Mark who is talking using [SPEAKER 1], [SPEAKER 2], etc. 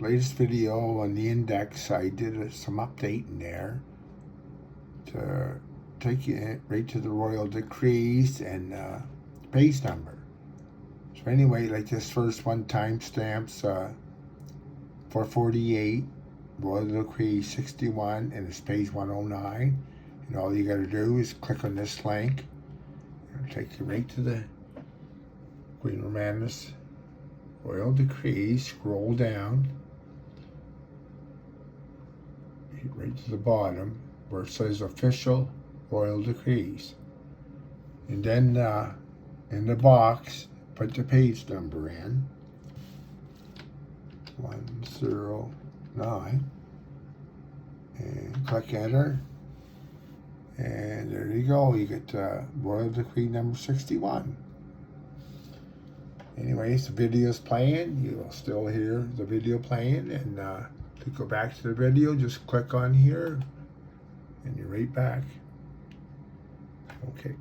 [SPEAKER 1] latest video on the index, I did some updating there to take you right to the royal decrees and page number. So anyway, like this first one, timestamps 448, royal decree 61, and it's page 109. And all you got to do is click on this link. It'll take you right to the Queen Romanus royal decree. Scroll down right to the bottom where it says official royal decrees, and then in the box put the page number in 109 and click enter, and there you go, you get royal decree number 61. Anyways, the video's playing. You'll still hear the video playing, and to go back to the video, just click on here and you're right back. Okay.